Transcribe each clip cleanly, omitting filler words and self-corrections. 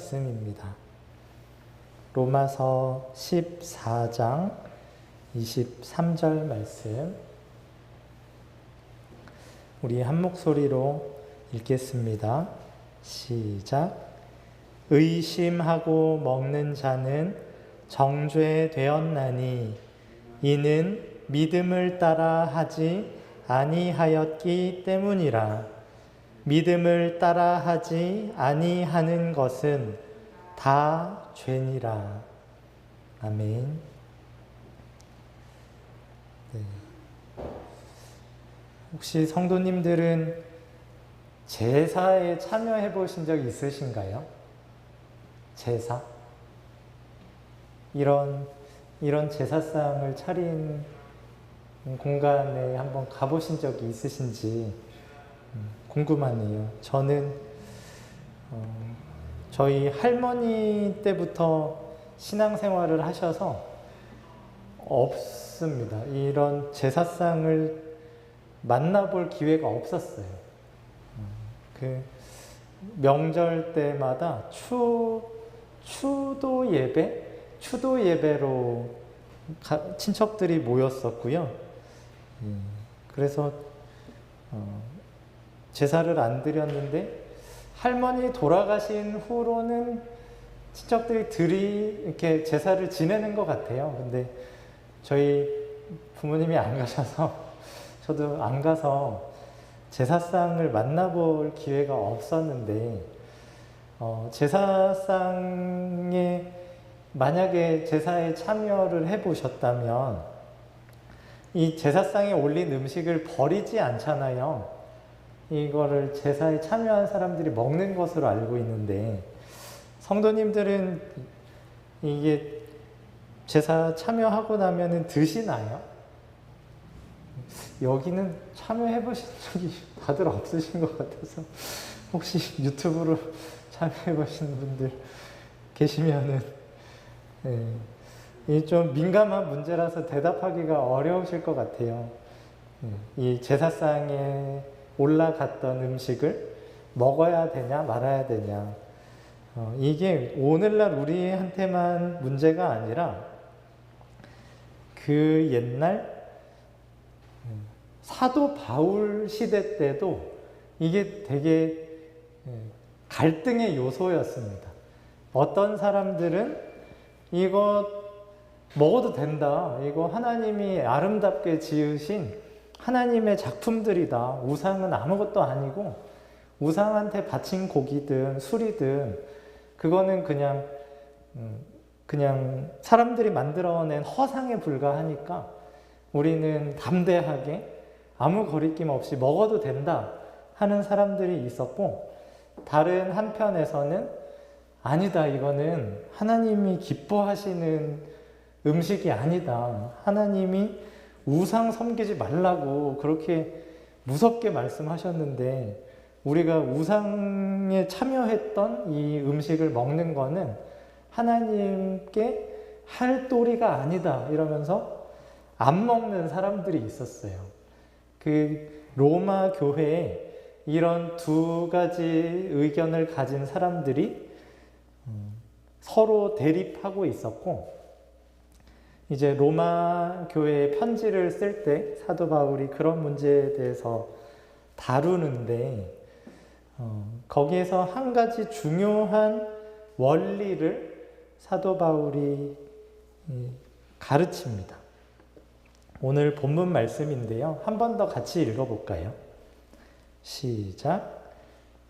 말씀입니다. 로마서 14장 23절 말씀, 우리 한 목소리로 읽겠습니다. 시작. 의심하고 먹는 자는 정죄되었나니 이는 믿음을 따라 하지 아니하였기 때문이라. 믿음을 따라 하지 아니하는 것은 다 죄니라. 아멘. 네. 혹시 성도님들은 제사에 참여해 보신 적 있으신가요? 제사? 이런 제사상을 차린 공간에 한번 가보신 적이 있으신지 궁금하네요. 저는 저희 할머니 때부터 신앙생활을 하셔서 없습니다. 이런 제사상을 만나볼 기회가 없었어요. 그 명절 때마다 추도 예배로 친척들이 모였었고요. 그래서 제사를 안 드렸는데 할머니 돌아가신 후로는 친척들이 이렇게 제사를 지내는 것 같아요. 근데 저희 부모님이 안 가셔서 저도 안 가서 제사상을 만나볼 기회가 없었는데, 제사상에 만약에 제사에 참여를 해보셨다면 이 제사상에 올린 음식을 버리지 않잖아요. 이거를 제사에 참여한 사람들이 먹는 것으로 알고 있는데, 성도님들은 이게 제사 참여하고 나면은 드시나요? 여기는 참여해 보신 적이 다들 없으신 것 같아서 혹시 유튜브로 참여해 보신 분들 계시면은, 이 좀 민감한 문제라서 대답하기가 어려우실 것 같아요. 이 제사상에 올라갔던 음식을 먹어야 되냐 말아야 되냐, 이게 오늘날 우리한테만 문제가 아니라 그 옛날 사도 바울 시대 때도 이게 되게 갈등의 요소였습니다. 어떤 사람들은 이거 먹어도 된다, 이거 하나님이 아름답게 지으신 하나님의 작품들이다, 우상은 아무것도 아니고 우상한테 바친 고기든 술이든 그거는 그냥 사람들이 만들어낸 허상에 불과하니까 우리는 담대하게 아무 거리낌 없이 먹어도 된다 하는 사람들이 있었고, 다른 한편에서는 아니다, 이거는 하나님이 기뻐하시는 음식이 아니다, 하나님이 우상 섬기지 말라고 그렇게 무섭게 말씀하셨는데 우리가 우상에 참여했던 이 음식을 먹는 거는 하나님께 할 도리가 아니다, 이러면서 안 먹는 사람들이 있었어요. 그 로마 교회에 이런 두 가지 의견을 가진 사람들이 서로 대립하고 있었고, 이제 로마 교회에 편지를 쓸 때 사도 바울이 그런 문제에 대해서 다루는데, 거기에서 한 가지 중요한 원리를 사도 바울이 가르칩니다. 오늘 본문 말씀인데요. 한 번 더 같이 읽어볼까요? 시작.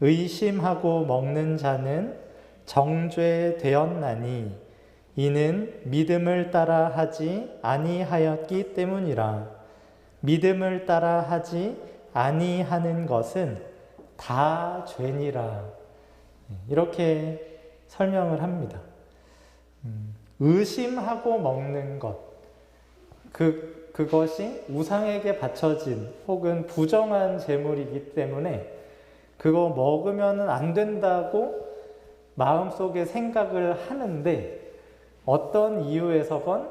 의심하고 먹는 자는 정죄되었나니 이는 믿음을 따라 하지 아니하였기 때문이라. 믿음을 따라 하지 아니하는 것은 다 죄니라. 이렇게 설명을 합니다. 의심하고 먹는 것, 그것이 우상에게 바쳐진 혹은 부정한 제물이기 때문에 그거 먹으면 안 된다고 마음속에 생각을 하는데, 어떤 이유에서건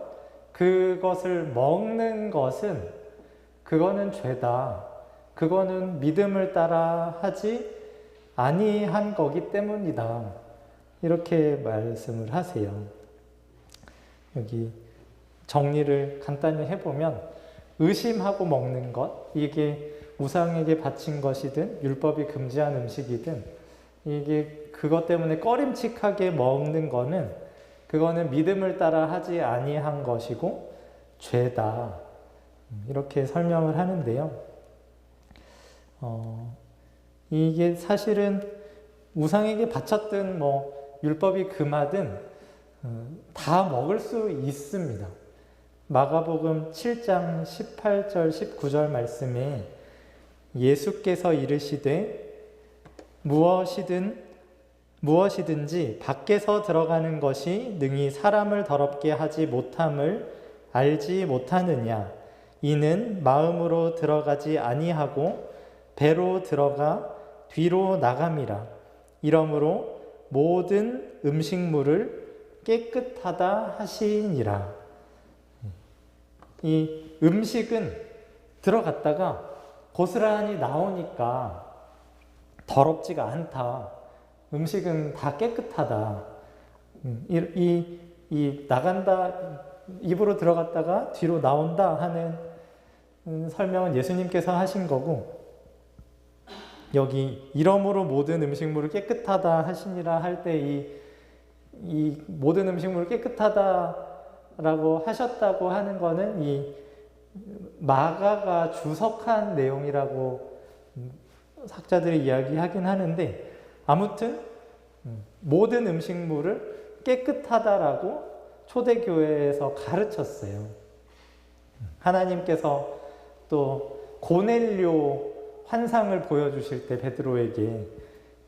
그것을 먹는 것은 그거는 죄다, 그거는 믿음을 따라 하지 아니한 거기 때문이다, 이렇게 말씀을 하세요. 여기 정리를 간단히 해보면 의심하고 먹는 것, 이게 우상에게 바친 것이든 율법이 금지한 음식이든 이게 그것 때문에 꺼림칙하게 먹는 거는 그거는 믿음을 따라 하지 아니한 것이고 죄다. 이렇게 설명을 하는데요. 이게 사실은 우상에게 바쳤든 율법이 금하든 다 먹을 수 있습니다. 마가복음 7장 18절 19절 말씀에 예수께서 이르시되 무엇이든지 밖에서 들어가는 것이 능히 사람을 더럽게 하지 못함을 알지 못하느냐. 이는 마음으로 들어가지 아니하고 배로 들어가 뒤로 나감이라. 이러므로 모든 음식물을 깨끗하다 하시니라. 이 음식은 들어갔다가 고스란히 나오니까 더럽지가 않다. 음식은 다 깨끗하다. 나간다, 입으로 들어갔다가 뒤로 나온다 하는 설명은 예수님께서 하신 거고, 여기 이러므로 모든 음식물을 깨끗하다 하시니라 할 때 이 모든 음식물을 깨끗하다라고 하셨다고 하는 거는 이 마가가 주석한 내용이라고 학자들이 이야기하긴 하는데, 아무튼 모든 음식물을 깨끗하다라고 초대교회에서 가르쳤어요. 하나님께서 또 고넬료 환상을 보여주실 때 베드로에게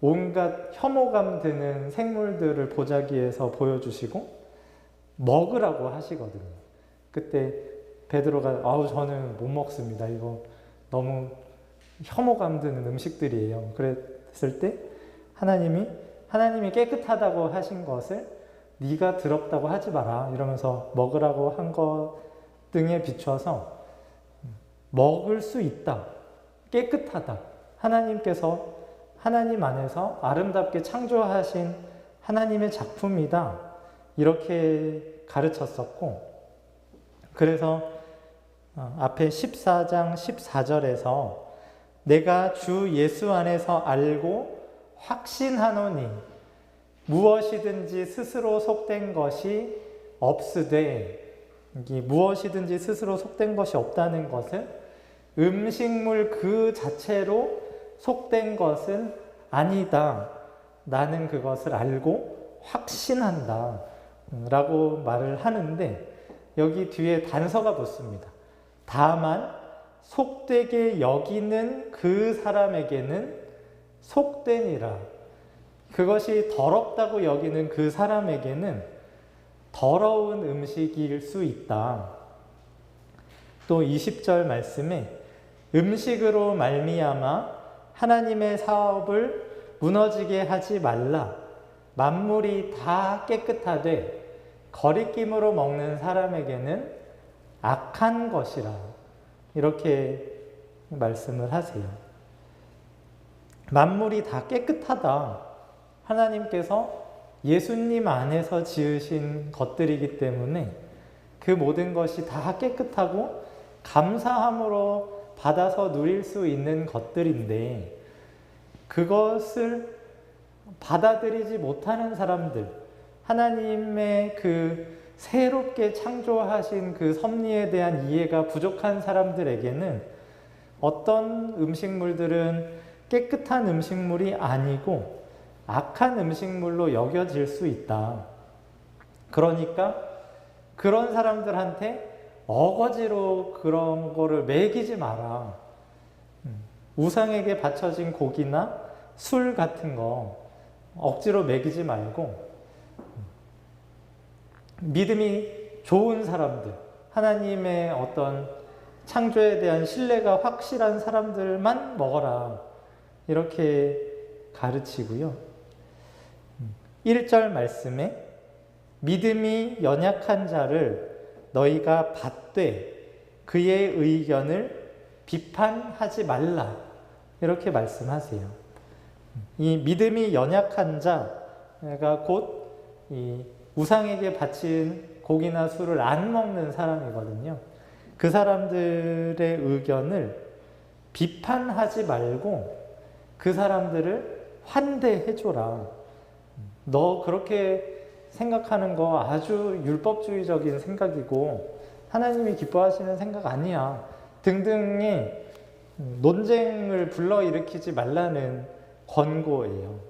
온갖 혐오감 드는 생물들을 보자기에서 보여주시고 먹으라고 하시거든요. 그때 베드로가 저는 못 먹습니다. 이거 너무 혐오감 드는 음식들이에요. 그랬을 때 하나님이 깨끗하다고 하신 것을 네가 더럽다고 하지 마라 이러면서 먹으라고 한 것 등에 비춰서 먹을 수 있다. 깨끗하다. 하나님께서 하나님 안에서 아름답게 창조하신 하나님의 작품이다. 이렇게 가르쳤었고, 그래서 앞에 14장 14절에서 내가 주 예수 안에서 알고 확신하노니 무엇이든지 스스로 속된 것이 없으되, 무엇이든지 스스로 속된 것이 없다는 것은 음식물 그 자체로 속된 것은 아니다. 나는 그것을 알고 확신한다. 라고 말을 하는데, 여기 뒤에 단서가 붙습니다. 다만 속되게 여기는 그 사람에게는 속되니라. 그것이 더럽다고 여기는 그 사람에게는 더러운 음식일 수 있다. 또 20절 말씀에 음식으로 말미암아 하나님의 사업을 무너지게 하지 말라. 만물이 다 깨끗하되 거리낌으로 먹는 사람에게는 악한 것이라. 이렇게 말씀을 하세요. 만물이 다 깨끗하다. 하나님께서 예수님 안에서 지으신 것들이기 때문에 그 모든 것이 다 깨끗하고 감사함으로 받아서 누릴 수 있는 것들인데, 그것을 받아들이지 못하는 사람들, 하나님의 그 새롭게 창조하신 그 섭리에 대한 이해가 부족한 사람들에게는 어떤 음식물들은 깨끗한 음식물이 아니고 악한 음식물로 여겨질 수 있다. 그러니까 그런 사람들한테 어거지로 그런 거를 먹이지 마라. 우상에게 바쳐진 고기나 술 같은 거 억지로 먹이지 말고, 믿음이 좋은 사람들, 하나님의 어떤 창조에 대한 신뢰가 확실한 사람들만 먹어라. 이렇게 가르치고요. 1절 말씀에 믿음이 연약한 자를 너희가 받되 그의 의견을 비판하지 말라. 이렇게 말씀하세요. 이 믿음이 연약한 자, 곧 이 우상에게 바친 고기나 술을 안 먹는 사람이거든요. 그 사람들의 의견을 비판하지 말고 그 사람들을 환대해줘라. 너 그렇게 생각하는 거 아주 율법주의적인 생각이고 하나님이 기뻐하시는 생각 아니야. 등등의 논쟁을 불러일으키지 말라는 권고예요.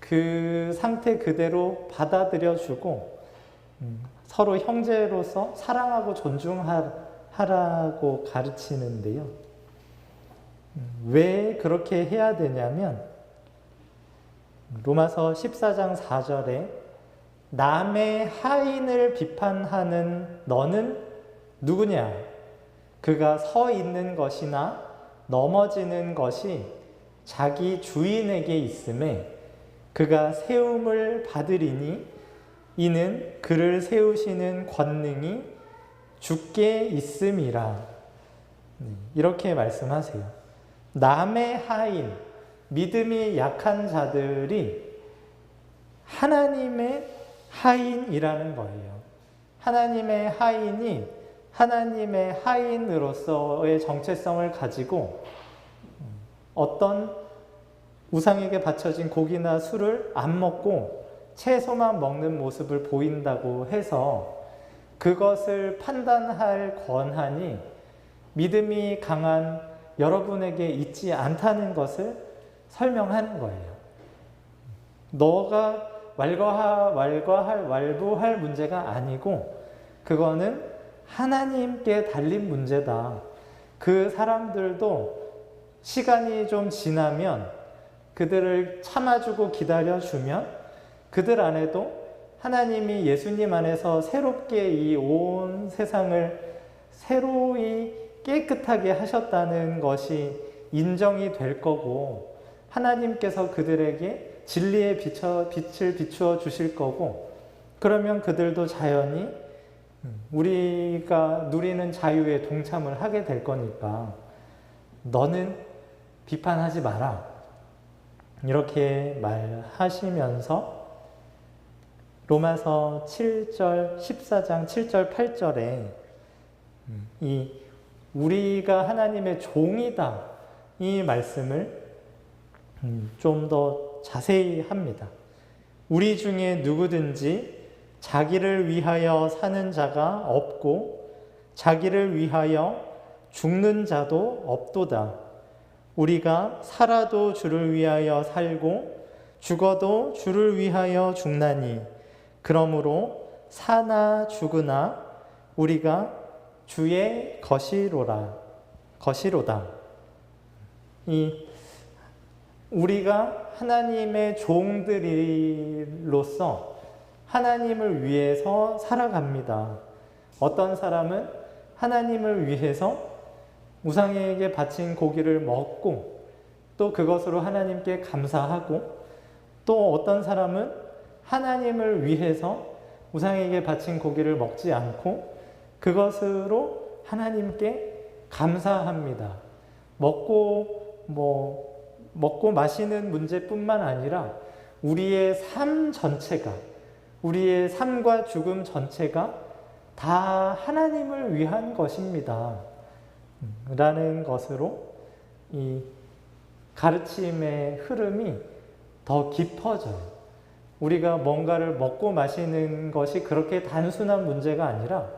그 상태 그대로 받아들여주고 서로 형제로서 사랑하고 존중하라고 가르치는데요. 왜 그렇게 해야 되냐면 로마서 14장 4절에 남의 하인을 비판하는 너는 누구냐? 그가 서 있는 것이나 넘어지는 것이 자기 주인에게 있음에 그가 세움을 받으리니 이는 그를 세우시는 권능이 주께 있음이라. 이렇게 말씀하세요. 남의 하인, 믿음이 약한 자들이 하나님의 하인이라는 거예요. 하나님의 하인이 하나님의 하인으로서의 정체성을 가지고 어떤 우상에게 바쳐진 고기나 술을 안 먹고 채소만 먹는 모습을 보인다고 해서 그것을 판단할 권한이 믿음이 강한 여러분에게 있지 않다는 것을 설명하는 거예요. 너가 완부할 문제가 아니고 그거는 하나님께 달린 문제다. 그 사람들도 시간이 좀 지나면 그들을 참아주고 기다려주면 그들 안에도 하나님이 예수님 안에서 새롭게 이 온 세상을 새로이 깨끗하게 하셨다는 것이 인정이 될 거고 하나님께서 그들에게 진리의 빛을 비추어 주실 거고 그러면 그들도 자연히 우리가 누리는 자유에 동참을 하게 될 거니까 너는 비판하지 마라. 이렇게 말하시면서 로마서 7절, 14장 7절, 8절에 이 우리가 하나님의 종이다 이 말씀을 좀 더 자세히 합니다. 우리 중에 누구든지 자기를 위하여 사는 자가 없고 자기를 위하여 죽는 자도 없도다. 우리가 살아도 주를 위하여 살고 죽어도 주를 위하여 죽나니 그러므로 사나 죽으나 우리가 주의 것이로다. 우리가 하나님의 종들로서 하나님을 위해서 살아갑니다. 어떤 사람은 하나님을 위해서 우상에게 바친 고기를 먹고 또 그것으로 하나님께 감사하고 또 어떤 사람은 하나님을 위해서 우상에게 바친 고기를 먹지 않고 그것으로 하나님께 감사합니다. 먹고 마시는 문제뿐만 아니라 우리의 삶 전체가 우리의 삶과 죽음 전체가 다 하나님을 위한 것입니다. 라는 것으로 이 가르침의 흐름이 더 깊어져요. 우리가 뭔가를 먹고 마시는 것이 그렇게 단순한 문제가 아니라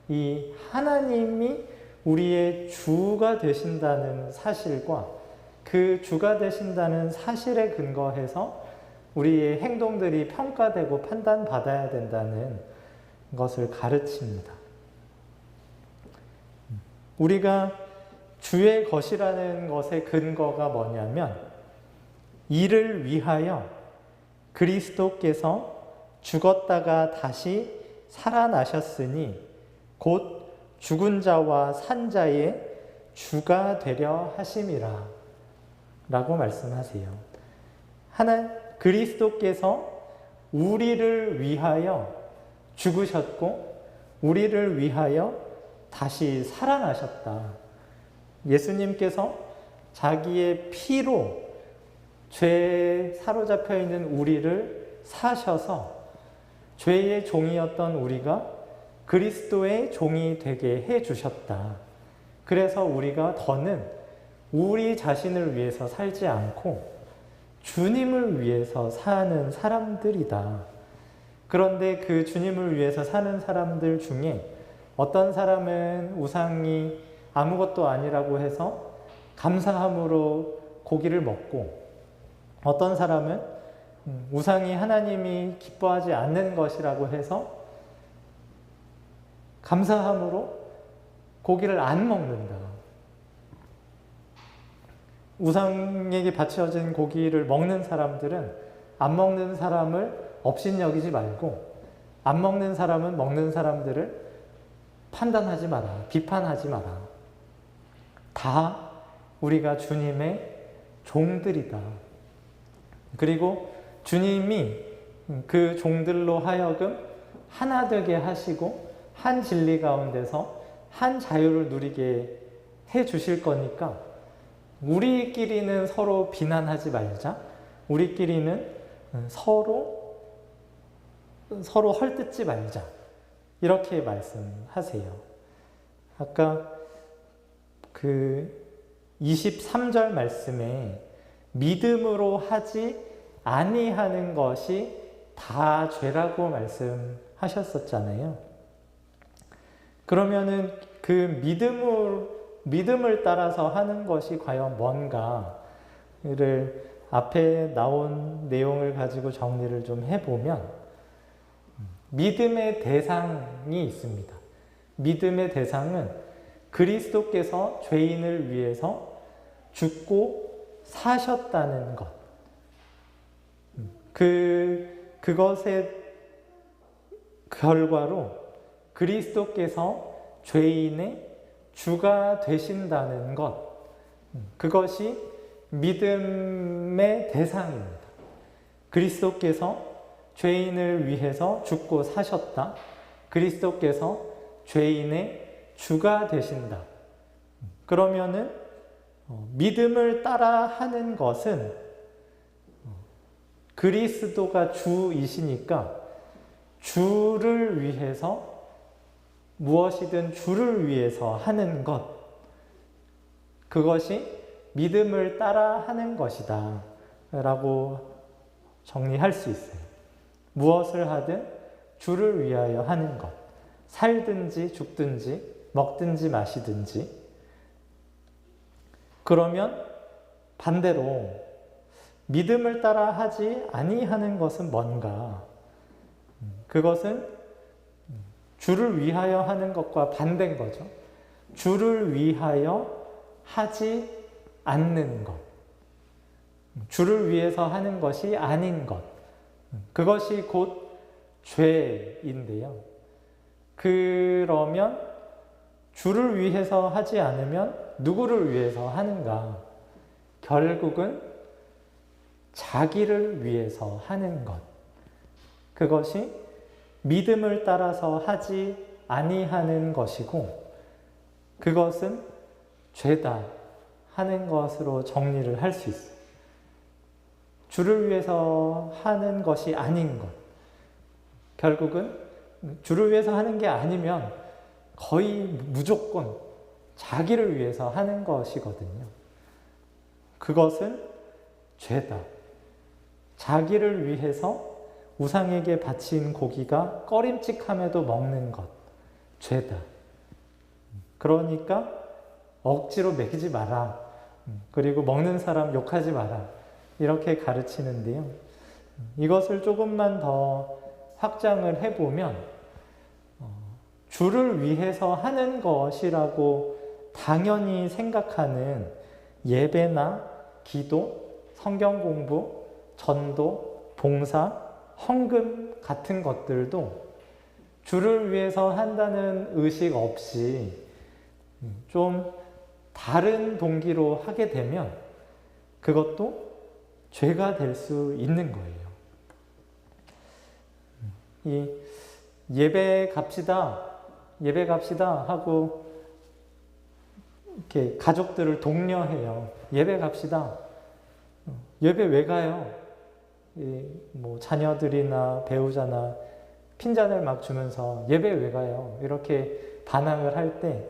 이 하나님이 우리의 주가 되신다는 사실과 그 주가 되신다는 사실에 근거해서 우리의 행동들이 평가되고 판단받아야 된다는 것을 가르칩니다. 우리가 주의 것이라는 것의 근거가 뭐냐면 이를 위하여 그리스도께서 죽었다가 다시 살아나셨으니 곧 죽은 자와 산 자의 주가 되려 하심이라 라고 말씀하세요. 그리스도께서 우리를 위하여 죽으셨고 우리를 위하여 다시 살아나셨다. 예수님께서 자기의 피로 죄에 사로잡혀 있는 우리를 사셔서 죄의 종이었던 우리가 그리스도의 종이 되게 해 주셨다. 그래서 우리가 더는 우리 자신을 위해서 살지 않고 주님을 위해서 사는 사람들이다. 그런데 그 주님을 위해서 사는 사람들 중에 어떤 사람은 우상이 아무것도 아니라고 해서 감사함으로 고기를 먹고, 어떤 사람은 우상이 하나님이 기뻐하지 않는 것이라고 해서 감사함으로 고기를 안 먹는다. 우상에게 바쳐진 고기를 먹는 사람들은 안 먹는 사람을 업신여기지 말고, 안 먹는 사람은 먹는 사람들을 판단하지 마라, 비판하지 마라. 다 우리가 주님의 종들이다. 그리고 주님이 그 종들로 하여금 하나 되게 하시고 한 진리 가운데서 한 자유를 누리게 해 주실 거니까 우리끼리는 서로 비난하지 말자. 우리끼리는 서로 헐뜯지 말자. 이렇게 말씀하세요. 아까 그 23절 말씀에 믿음으로 하지 아니하는 것이 다 죄라고 말씀하셨었잖아요. 그러면은 그 믿음을 따라서 하는 것이 과연 뭔가를 앞에 나온 내용을 가지고 정리를 좀 해보면, 믿음의 대상이 있습니다. 믿음의 대상은 그리스도께서 죄인을 위해서 죽고 사셨다는 것. 그것의 결과로 그리스도께서 죄인의 주가 되신다는 것. 그것이 믿음의 대상입니다. 그리스도께서 죄인을 위해서 죽고 사셨다. 그리스도께서 죄인의 주가 되신다. 그러면은 믿음을 따라 하는 것은 그리스도가 주이시니까 주를 위해서, 무엇이든 주를 위해서 하는 것, 그것이 믿음을 따라 하는 것이다 라고 정리할 수 있어요. 무엇을 하든 주를 위하여 하는 것. 살든지 죽든지 먹든지 마시든지. 그러면 반대로 믿음을 따라 하지 아니하는 것은 뭔가? 그것은 주를 위하여 하는 것과 반대인 거죠. 주를 위하여 하지 않는 것. 주를 위해서 하는 것이 아닌 것. 그것이 곧 죄인데요. 그러면 주를 위해서 하지 않으면 누구를 위해서 하는가? 결국은 자기를 위해서 하는 것. 그것이 믿음을 따라서 하지 아니하는 것이고, 그것은 죄다 하는 것으로 정리를 할 수 있어요. 주를 위해서 하는 것이 아닌 것. 결국은 주를 위해서 하는 게 아니면 거의 무조건 자기를 위해서 하는 것이거든요. 그것은 죄다. 자기를 위해서 우상에게 바친 고기가 꺼림칙함에도 먹는 것. 죄다. 그러니까 억지로 먹이지 마라. 그리고 먹는 사람 욕하지 마라. 이렇게 가르치는데요. 이것을 조금만 더 확장을 해보면 주를 위해서 하는 것이라고 당연히 생각하는 예배나 기도, 성경 공부, 전도, 봉사, 헌금 같은 것들도 주를 위해서 한다는 의식 없이 좀 다른 동기로 하게 되면 그것도 죄가 될 수 있는 거예요. 이 예배 갑시다 하고 이렇게 가족들을 독려해요. 예배 갑시다. 예배 왜 가요? 뭐 자녀들이나 배우자나 핀잔을 막 주면서 예배 왜 가요? 이렇게 반항을 할 때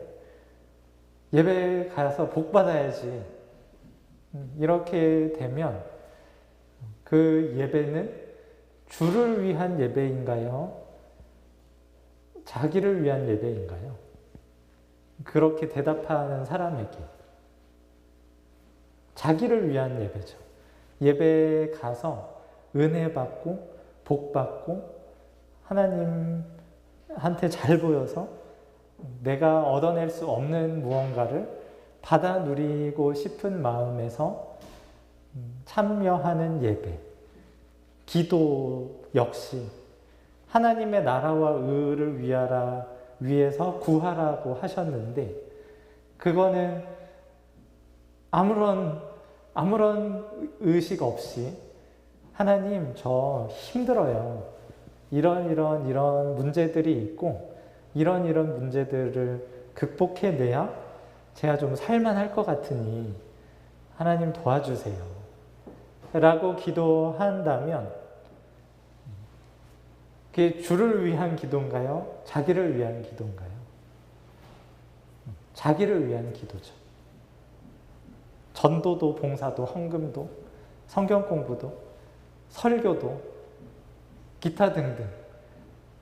예배 가서 복 받아야지. 이렇게 되면 그 예배는 주를 위한 예배인가요? 자기를 위한 예배인가요? 그렇게 대답하는 사람에게 자기를 위한 예배죠. 예배에 가서 은혜 받고 복 받고 하나님한테 잘 보여서 내가 얻어낼 수 없는 무언가를 받아 누리고 싶은 마음에서 참여하는 예배, 기도 역시 하나님의 나라와 의를 위해서 구하라고 하셨는데 그거는 아무런 의식 없이 하나님 저 힘들어요. 이런 문제들이 있고 이런 문제들을 극복해내야 제가 좀 살만할 것 같으니 하나님 도와주세요. 라고 기도한다면 그게 주를 위한 기도인가요? 자기를 위한 기도인가요? 자기를 위한 기도죠. 전도도 봉사도 헌금도 성경 공부도 설교도 기타 등등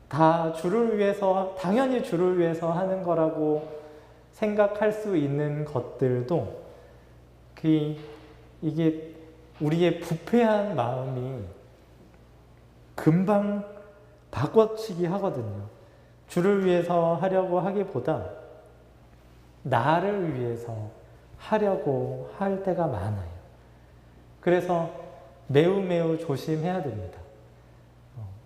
다 주를 위해서 당연히 주를 위해서 하는 거라고 생각할 수 있는 것들도 이게 우리의 부패한 마음이 금방 바꿔치기 하거든요. 주를 위해서 하려고 하기보다 나를 위해서 하려고 할 때가 많아요. 그래서 매우 조심해야 됩니다.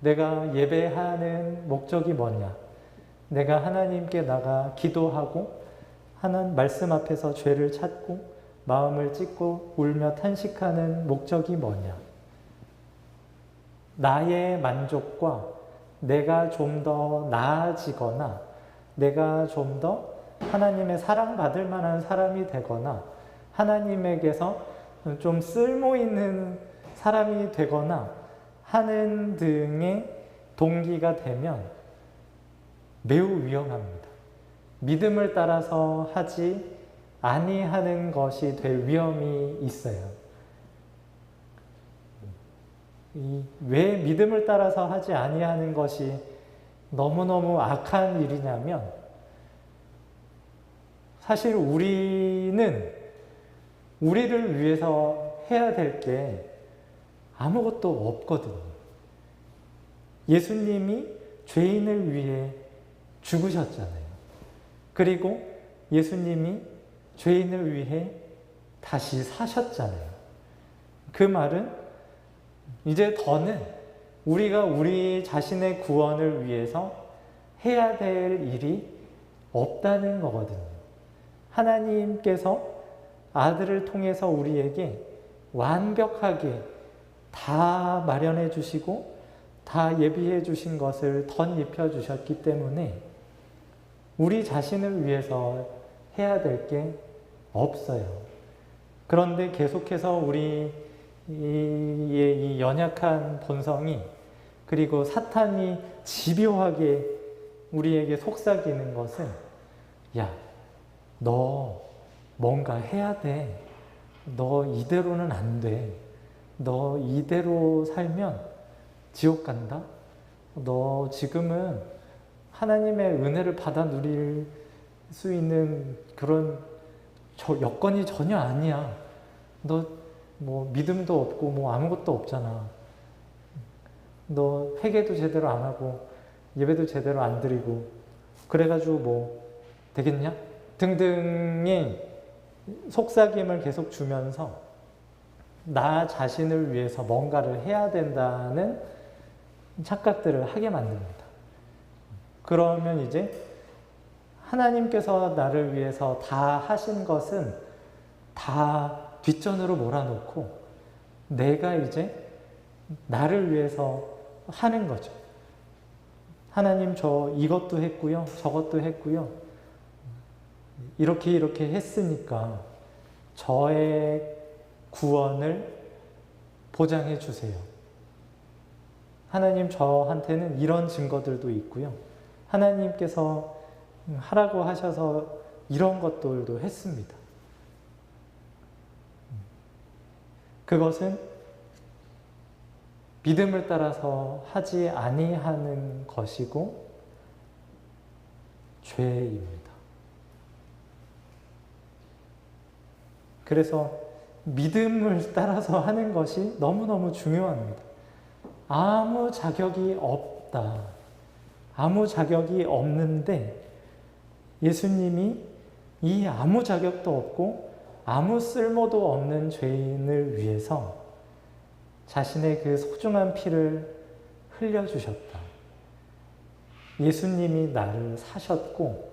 내가 예배하는 목적이 뭐냐? 내가 하나님께 나가 기도하고 하나님 말씀 앞에서 죄를 찾고 마음을 찢고 울며 탄식하는 목적이 뭐냐? 나의 만족과 내가 좀 더 나아지거나 내가 좀 더 하나님의 사랑받을 만한 사람이 되거나 하나님에게서 좀 쓸모있는 사람이 되거나 하는 등의 동기가 되면 매우 위험합니다. 믿음을 따라서 하지 아니하는 것이 될 위험이 있어요. 왜 믿음을 따라서 하지 아니하는 것이 너무너무 악한 일이냐면 사실 우리는 우리를 위해서 해야 될 게 아무것도 없거든요. 예수님이 죄인을 위해 죽으셨잖아요. 그리고 예수님이 죄인을 위해 다시 사셨잖아요. 그 말은 이제 더는 우리가 우리 자신의 구원을 위해서 해야 될 일이 없다는 거거든요. 하나님께서 아들을 통해서 우리에게 완벽하게 다 마련해 주시고 다 예비해 주신 것을 덧입혀 주셨기 때문에 우리 자신을 위해서 해야 될 게 없어요. 그런데 계속해서 우리의 이 연약한 본성이 그리고 사탄이 집요하게 우리에게 속삭이는 것은 야, 너 뭔가 해야 돼. 너 이대로는 안 돼. 너 이대로 살면 지옥 간다? 너 지금은 하나님의 은혜를 받아 누릴 수 있는 그런 여건이 전혀 아니야. 너 뭐 믿음도 없고 뭐 아무것도 없잖아. 너 회개도 제대로 안 하고 예배도 제대로 안 드리고 그래가지고 뭐 되겠냐? 등등의 속삭임을 계속 주면서 나 자신을 위해서 뭔가를 해야 된다는 착각들을 하게 만듭니다. 그러면 이제 하나님께서 나를 위해서 다 하신 것은 다 뒷전으로 몰아놓고 내가 이제 나를 위해서 하는 거죠. 하나님 저 이것도 했고요. 저것도 했고요. 이렇게 했으니까 저의 구원을 보장해 주세요. 하나님, 저한테는 이런 증거들도 있고요. 하나님께서 하라고 하셔서 이런 것들도 했습니다. 그것은 믿음을 따라서 하지 아니하는 것이고 죄입니다. 그래서 믿음을 따라서 하는 것이 너무너무 중요합니다. 아무 자격이 없다. 아무 자격이 없는데 예수님이 이 아무 자격도 없고 아무 쓸모도 없는 죄인을 위해서 자신의 그 소중한 피를 흘려주셨다. 예수님이 나를 사셨고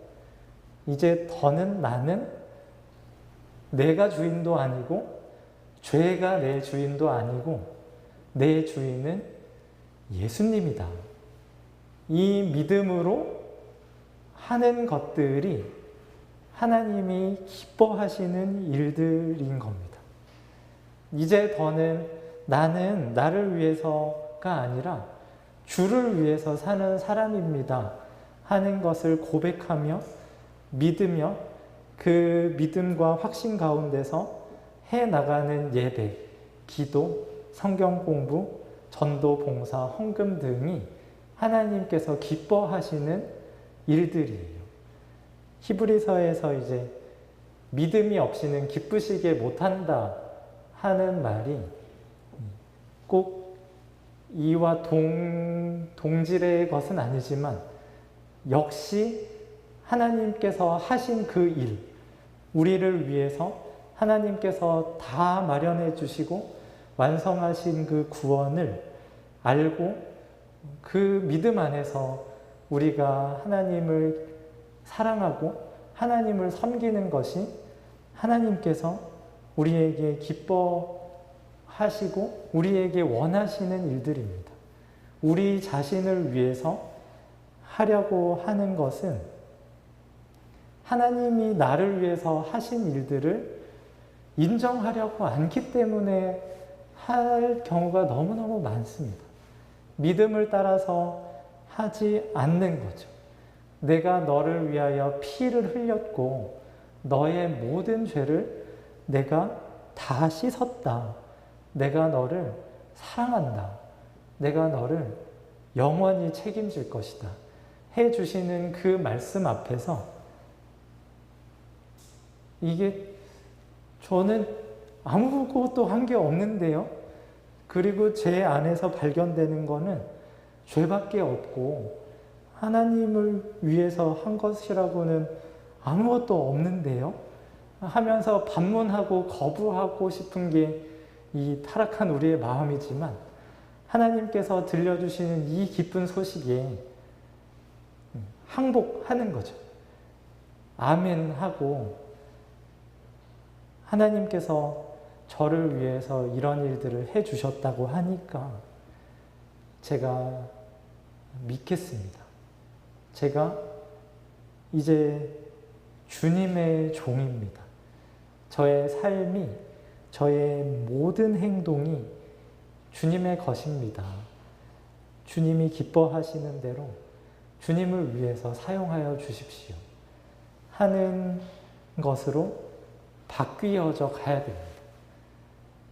이제 더는 나는 내가 주인도 아니고 죄가 내 주인도 아니고 내 주인은 예수님이다. 이 믿음으로 하는 것들이 하나님이 기뻐하시는 일들인 겁니다. 이제 더는 나는 나를 위해서가 아니라 주를 위해서 사는 사람입니다 하는 것을 고백하며 믿으며 그 믿음과 확신 가운데서 해나가는 예배, 기도, 성경 공부, 전도, 봉사, 헌금 등이 하나님께서 기뻐하시는 일들이에요. 히브리서에서 이제 믿음이 없이는 기쁘시게 못한다 하는 말이 꼭 이와 동질의 것은 아니지만 역시 하나님께서 하신 그 일, 우리를 위해서 하나님께서 다 마련해 주시고 완성하신 그 구원을 알고 그 믿음 안에서 우리가 하나님을 사랑하고 하나님을 섬기는 것이 하나님께서 우리에게 기뻐하시고 우리에게 원하시는 일들입니다. 우리 자신을 위해서 하려고 하는 것은 하나님이 나를 위해서 하신 일들을 인정하려고 않기 때문에 할 경우가 너무너무 많습니다. 믿음을 따라서 하지 않는 거죠. 내가 너를 위하여 피를 흘렸고 너의 모든 죄를 내가 다 씻었다. 내가 너를 사랑한다. 내가 너를 영원히 책임질 것이다. 해주시는 그 말씀 앞에서 이게 저는 아무것도 한 게 없는데요. 그리고 제 안에서 발견되는 거는 죄밖에 없고 하나님을 위해서 한 것이라고는 아무것도 없는데요. 하면서 반문하고 거부하고 싶은 게 이 타락한 우리의 마음이지만 하나님께서 들려주시는 이 기쁜 소식에 항복하는 거죠. 아멘 하고 하나님께서 저를 위해서 이런 일들을 해주셨다고 하니까 제가 믿겠습니다. 제가 이제 주님의 종입니다. 저의 삶이, 저의 모든 행동이 주님의 것입니다. 주님이 기뻐하시는 대로 주님을 위해서 사용하여 주십시오. 하는 것으로 바뀌어져 가야 됩니다.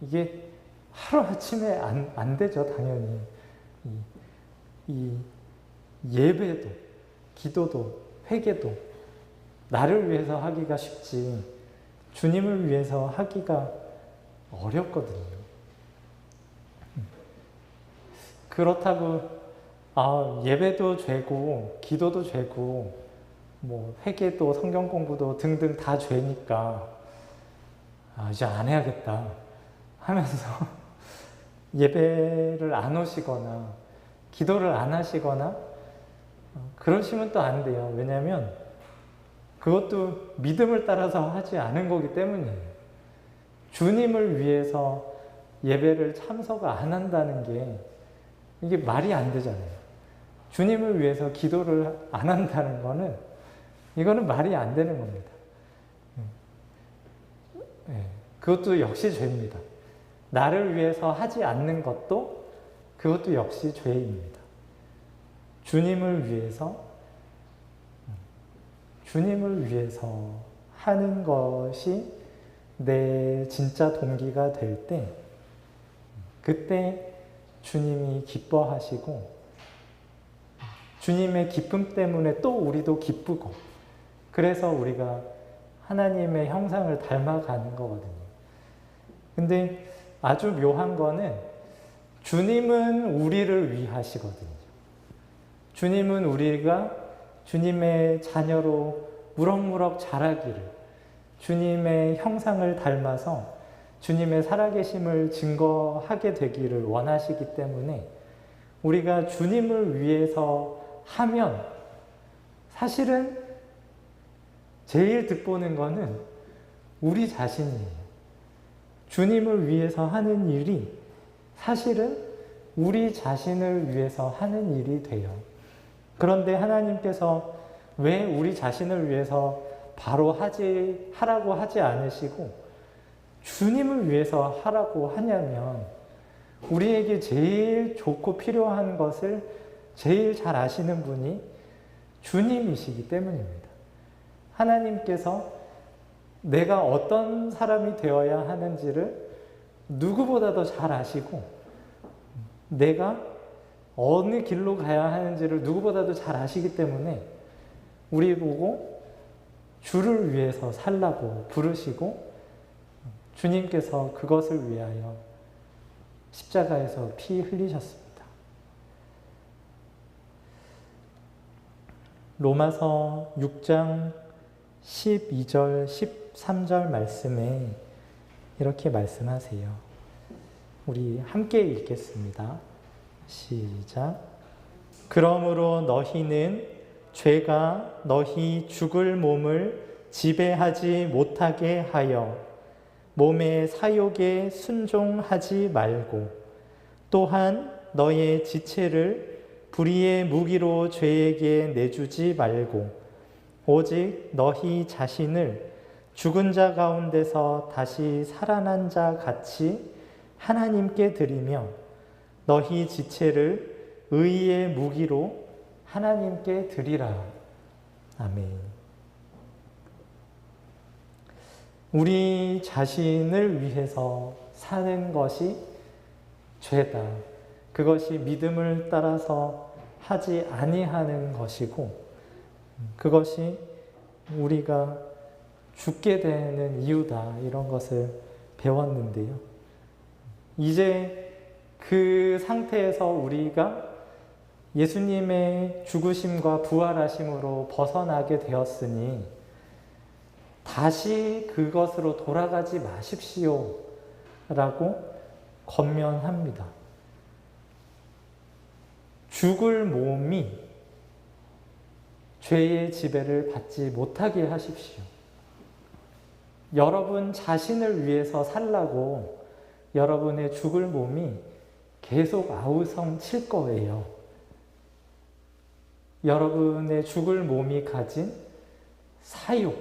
이게 하루아침에 안 되죠, 당연히. 이 예배도, 기도도, 회개도 나를 위해서 하기가 쉽지 주님을 위해서 하기가 어렵거든요. 그렇다고 예배도 죄고 기도도 죄고 뭐 회개도 성경 공부도 등등 다 죄니까 이제 안 해야겠다 하면서 예배를 안 오시거나 기도를 안 하시거나 그러시면 또 안 돼요. 왜냐하면 그것도 믿음을 따라서 하지 않은 거기 때문이에요. 주님을 위해서 예배를 참석 안 한다는 게 이게 말이 안 되잖아요. 주님을 위해서 기도를 안 한다는 거는 이거는 말이 안 되는 겁니다. 그것도 역시 죄입니다. 나를 위해서 하지 않는 것도 그것도 역시 죄입니다. 주님을 위해서 하는 것이 내 진짜 동기가 될 때, 그때 주님이 기뻐하시고, 주님의 기쁨 때문에 또 우리도 기쁘고, 그래서 우리가 하나님의 형상을 닮아가는 거거든요. 근데 아주 묘한 거는 주님은 우리를 위하시거든요. 주님은 우리가 주님의 자녀로 무럭무럭 자라기를, 주님의 형상을 닮아서 주님의 살아계심을 증거하게 되기를 원하시기 때문에 우리가 주님을 위해서 하면 사실은 제일 득보는 거는 우리 자신이에요. 주님을 위해서 하는 일이 사실은 우리 자신을 위해서 하는 일이 돼요. 그런데 하나님께서 왜 우리 자신을 위해서 바로 하라고 하지 않으시고 주님을 위해서 하라고 하냐면, 우리에게 제일 좋고 필요한 것을 제일 잘 아시는 분이 주님이시기 때문입니다. 하나님께서 내가 어떤 사람이 되어야 하는지를 누구보다도 잘 아시고, 내가 어느 길로 가야 하는지를 누구보다도 잘 아시기 때문에 우리 보고 주를 위해서 살라고 부르시고, 주님께서 그것을 위하여 십자가에서 피 흘리셨습니다. 로마서 6장 12절, 13절 말씀에 이렇게 말씀하세요. 우리 함께 읽겠습니다. 시작. 그러므로 너희는 죄가 너희 죽을 몸을 지배하지 못하게 하여 몸의 사욕에 순종하지 말고, 또한 너의 지체를 불의의 무기로 죄에게 내주지 말고, 오직 너희 자신을 죽은 자 가운데서 다시 살아난 자 같이 하나님께 드리며, 너희 지체를 의의 무기로 하나님께 드리라. 아멘. 우리 자신을 위해서 사는 것이 죄다. 그것이 믿음을 따라서 하지 아니하는 것이고, 그것이 우리가 죽게 되는 이유다. 이런 것을 배웠는데요. 이제 그 상태에서 우리가 예수님의 죽으심과 부활하심으로 벗어나게 되었으니 다시 그것으로 돌아가지 마십시오 라고 권면합니다. 죽을 몸이 죄의 지배를 받지 못하게 하십시오. 여러분 자신을 위해서 살라고 여러분의 죽을 몸이 계속 아우성 칠 거예요. 여러분의 죽을 몸이 가진 사욕,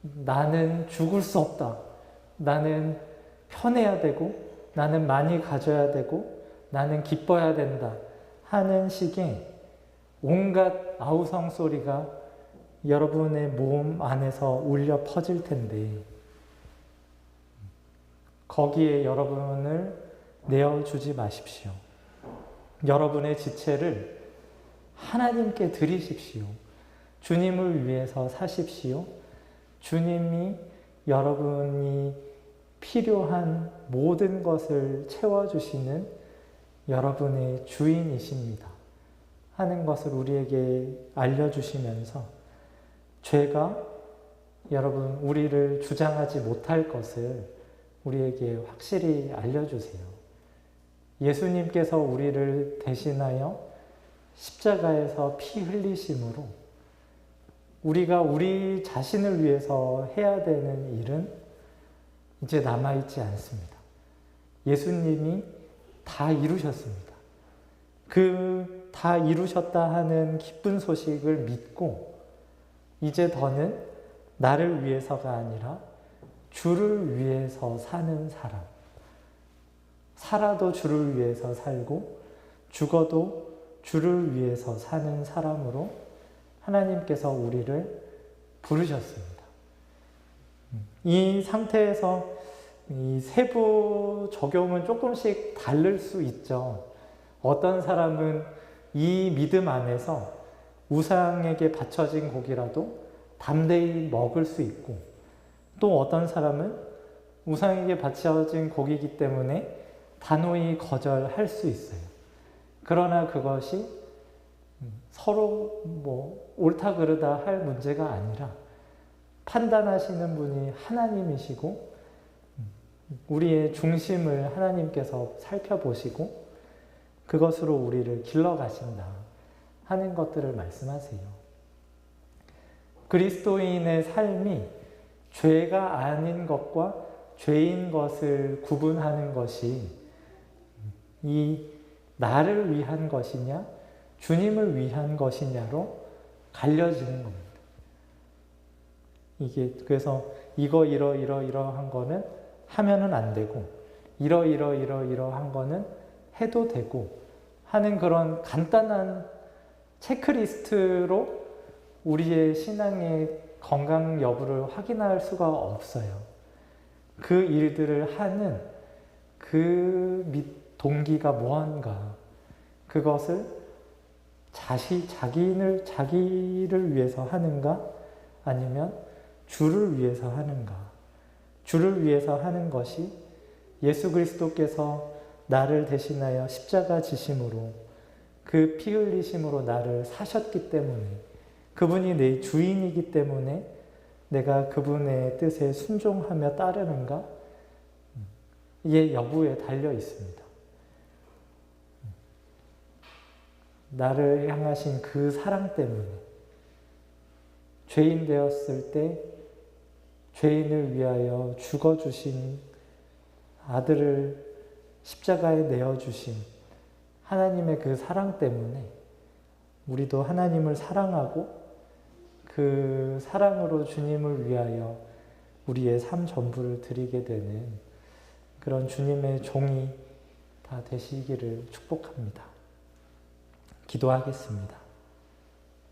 나는 죽을 수 없다, 나는 편해야 되고, 나는 많이 가져야 되고, 나는 기뻐야 된다 하는 식의 온갖 아우성 소리가 여러분의 몸 안에서 울려 퍼질 텐데, 거기에 여러분을 내어주지 마십시오. 여러분의 지체를 하나님께 드리십시오. 주님을 위해서 사십시오. 주님이 여러분이 필요한 모든 것을 채워주시는 여러분의 주인이십니다 하는 것을 우리에게 알려주시면서, 죄가 여러분 우리를 주장하지 못할 것을 우리에게 확실히 알려주세요. 예수님께서 우리를 대신하여 십자가에서 피 흘리심으로 우리가 우리 자신을 위해서 해야 되는 일은 이제 남아있지 않습니다. 예수님이 다 이루셨습니다. 그 다 이루셨다 하는 기쁜 소식을 믿고 이제 더는 나를 위해서가 아니라 주를 위해서 사는 사람. 살아도 주를 위해서 살고 죽어도 주를 위해서 사는 사람으로 하나님께서 우리를 부르셨습니다. 이 상태에서 이 세부 적용은 조금씩 다를 수 있죠. 어떤 사람은 이 믿음 안에서 우상에게 바쳐진 고기라도 담대히 먹을 수 있고, 또 어떤 사람은 우상에게 바쳐진 고기이기 때문에 단호히 거절할 수 있어요. 그러나 그것이 서로 옳다 그르다 할 문제가 아니라 판단하시는 분이 하나님이시고 우리의 중심을 하나님께서 살펴보시고 그것으로 우리를 길러가신다 하는 것들을 말씀하세요. 그리스도인의 삶이 죄가 아닌 것과 죄인 것을 구분하는 것이 이 나를 위한 것이냐 주님을 위한 것이냐로 갈려지는 겁니다. 이게 그래서 이러한 거는 하면은 안 되고 이러한 거는 해도 되고 하는 그런 간단한 체크리스트로 우리의 신앙의 건강 여부를 확인할 수가 없어요. 그 일들을 하는 그 동기가 무언가, 그것을 자기를 위해서 하는가 아니면 주를 위해서 하는가. 주를 위해서 하는 것이 예수 그리스도께서 나를 대신하여 십자가 지심으로 그 피 흘리심으로 나를 사셨기 때문에, 그분이 내 주인이기 때문에 내가 그분의 뜻에 순종하며 따르는가? 이 여부에 달려 있습니다. 나를 향하신 그 사랑 때문에 죄인 되었을 때 죄인을 위하여 죽어주신 아들을 십자가에 내어주신 하나님의 그 사랑 때문에 우리도 하나님을 사랑하고 그 사랑으로 주님을 위하여 우리의 삶 전부를 드리게 되는 그런 주님의 종이 다 되시기를 축복합니다. 기도하겠습니다.